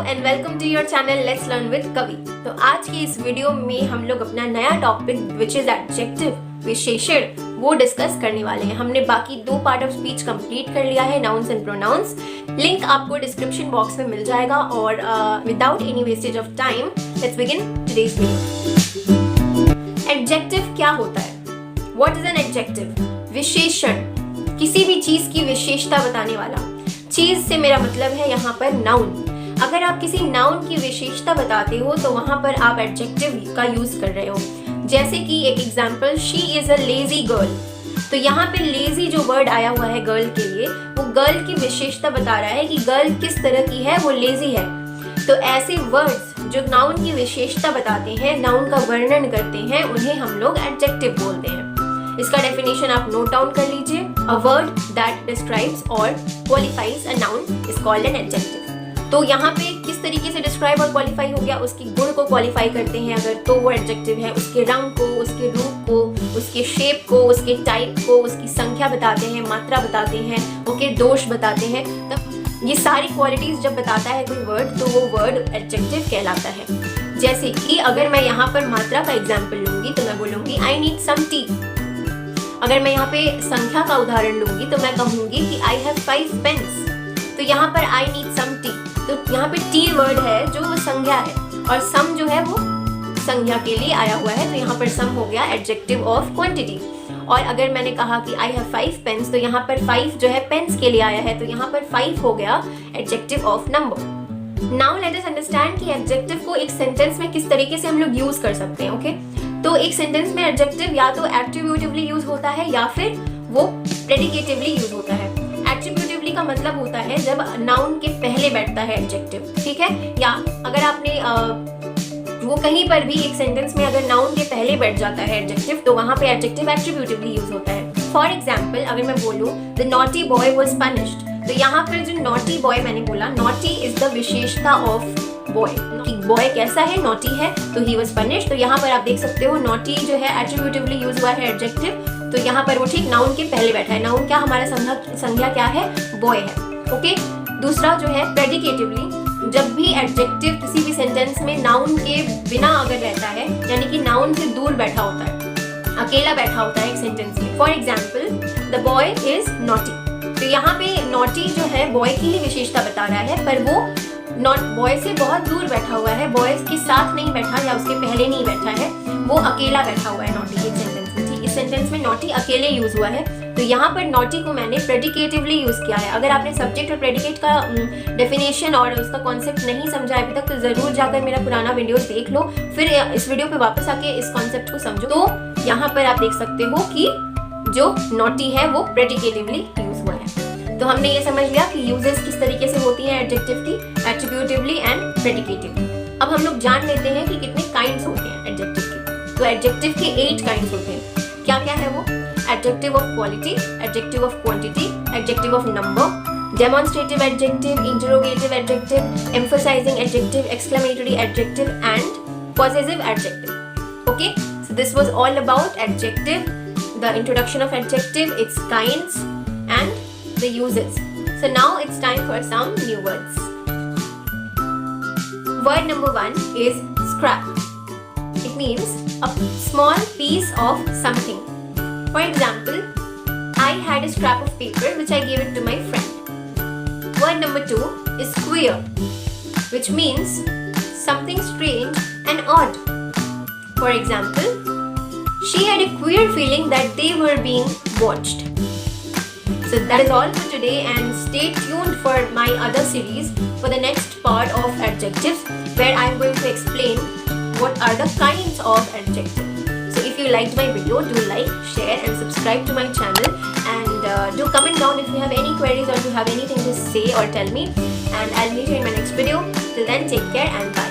And welcome to your channel let's learn with Kavi. तो आज की इस वीडियो में हम लोग अपना नया टॉपिक विच इज एडजेक्टिव, विशेषण, वो डिस्कस करने वाले हैं। हमने बाकी 2 पार्ट ऑफ स्पीच कंप्लीट कर लिया है, नाउन्स एंड प्रोनाउंस। लिंक आपको डिस्क्रिप्शन बॉक्स में मिल जाएगा और without any wastage of time let's begin today's video. Adjective क्या होता है? What is an adjective? विशेषण, किसी भी चीज की विशेषता बताने वाला। चीज से मेरा मतलब है यहाँ पर नाउन। अगर आप किसी नाउन की विशेषता बताते हो तो वहां पर आप एडजेक्टिव का यूज कर रहे हो। जैसे कि एक example, she is a lazy girl. तो यहाँ पे लेजी जो वर्ड आया हुआ है गर्ल के लिए, वो गर्ल की विशेषता बता रहा है कि गर्ल किस तरह की है, वो लेजी है। तो ऐसे वर्ड्स जो नाउन की विशेषता बताते हैं, नाउन का वर्णन करते हैं, उन्हें हम लोग एडजेक्टिव बोलते हैं। इसका डेफिनेशन आप नोट डाउन कर लीजिए। अ वर्ड दैट डिस्क्राइब्स और qualifies a noun is called an adjective. तो यहाँ पे किस तरीके से डिस्क्राइब और क्वालिफाई हो गया, उसकी गुण को क्वालिफाई करते हैं अगर तो वो एडजेक्टिव है। उसके रंग को, उसके रूप को, उसके शेप को, उसके टाइप को, उसकी संख्या बताते हैं, मात्रा बताते हैं, उसके दोष बताते हैं। तब ये सारी क्वालिटीज जब बताता है कोई वर्ड तो वो वर्ड एडजेक्टिव कहलाता है। जैसे कि अगर मैं यहाँ पर मात्रा का एग्जाम्पल लूंगी तो मैं बोलूंगी आई नीड सम टी। अगर मैं यहाँ पे संख्या का उदाहरण लूंगी तो मैं कहूंगी कि आई हैव 5 पेन्स। तो यहाँ पर आई नीड सम टी, तो यहाँ पे टी वर्ड है जो संज्ञा है और सम जो है वो संज्ञा के लिए आया हुआ है। तो यहाँ पर सम हो गया एडजेक्टिव ऑफ क्वांटिटी। और अगर मैंने कहा कि आई हैव 5 पेन्स तो यहाँ पर 5 जो है पेन्स के लिए आया है, तो यहाँ पर 5 हो गया adjective of number. Now let us understand कि एडजेक्टिव को एक सेंटेंस में किस तरीके से हम लोग यूज कर सकते हैं। ओके, तो एक सेंटेंस में एडजेक्टिव या तो एट्रीब्यूटिवली यूज होता है या फिर वो प्रेडिकेटिवली यूज होता है। एट्रीब्यूटिवली का मतलब होता है जब नाउन के पहले बैठता है एडजेक्टिव, ठीक है। या अगर आपने वो कहीं पर भी एक सेंटेंस में अगर नाउन के पहले बैठ जाता है एडजेक्टिव तो वहां पे एडजेक्टिव एट्रीब्यूटिवली यूज होता है। फॉर एग्जाम्पल, अगर मैं बोलूं the naughty boy was punished, तो यहाँ पर जो नॉटी बॉय मैंने बोला, नॉटी इज द विशेषता ऑफ बॉय। बॉय कैसा है, नॉटी है, तो ही वाज पनिश्ड। तो यहाँ पर आप देख सकते हो नॉटी जो है एट्रीब्यूटिवली यूज हुआ है एडजेक्टिव, तो यहाँ पर वो ठीक नाउन के पहले बैठा है। नाउन क्या, हमारा संज्ञा क्या है, बॉय है। ओके, दूसरा जो है प्रेडिकेटिवली, जब भी एडजेक्टिव किसी भी सेंटेंस में नाउन के बिना अगर रहता है, यानी कि नाउन से दूर बैठा होता है, अकेला बैठा होता है एक सेंटेंस में। For example, the boy is naughty. तो यहाँ पे नॉटी जो है बॉय की ही विशेषता बता रहा है, पर वो नॉट बॉय से बहुत दूर बैठा हुआ है, बॉय के साथ नहीं बैठा या उसके पहले नहीं बैठा है, वो अकेला बैठा हुआ है नॉटी के सेंटेंस में। ठीक, इस सेंटेंस में नॉटी अकेले यूज हुआ है, तो यहाँ पर नॉटी को मैंने प्रेडिकेटिवली यूज किया है। अगर आपने सब्जेक्ट और प्रेडिकेट का डेफिनेशन और उसका कॉन्सेप्ट नहीं समझा अभी तक तो जरूर जाकर मेरा पुराना वीडियो देख लो, फिर इस वीडियो पे वापस आके इस कॉन्सेप्ट को समझो। तो यहाँ पर आप देख सकते हो कि जो नॉटी है वो प्रेडिकेटिवली यूज हुआ है। तो हमने ये समझ लिया कि यूजेस किस तरीके से होती हैं एडजेक्टिव की, एट्रीब्यूटिवली एंड प्रेडिकेटिवली। अब हम लोग जान लेते हैं कि कितने काइंड्स होते हैं एडजेक्टिव के। तो एडजेक्टिव के 8 काइंड्स होते हैं। क्या क्या है वो? Adjective of quality, adjective of quantity, adjective of number, demonstrative adjective, interrogative adjective, emphasising adjective, exclamatory adjective and possessive adjective. Okay, so this was all about adjective, the introduction of adjective, its kinds and the uses. So now it's time for some new words. Word number 1 is scrap. It means a small piece of something. For example, I had a scrap of paper which I gave it to my friend. Word number 2 is queer, which means something strange and odd. For example, she had a queer feeling that they were being watched. So that is all for today, and stay tuned for my other series for the next part of adjectives, where I am going to explain what are the kinds of adjectives. So if you liked my video, do like, share and subscribe to my channel, and do comment down if you have any queries or if you have anything to say or tell me, and I'll meet you in my next video. Till then, take care and bye.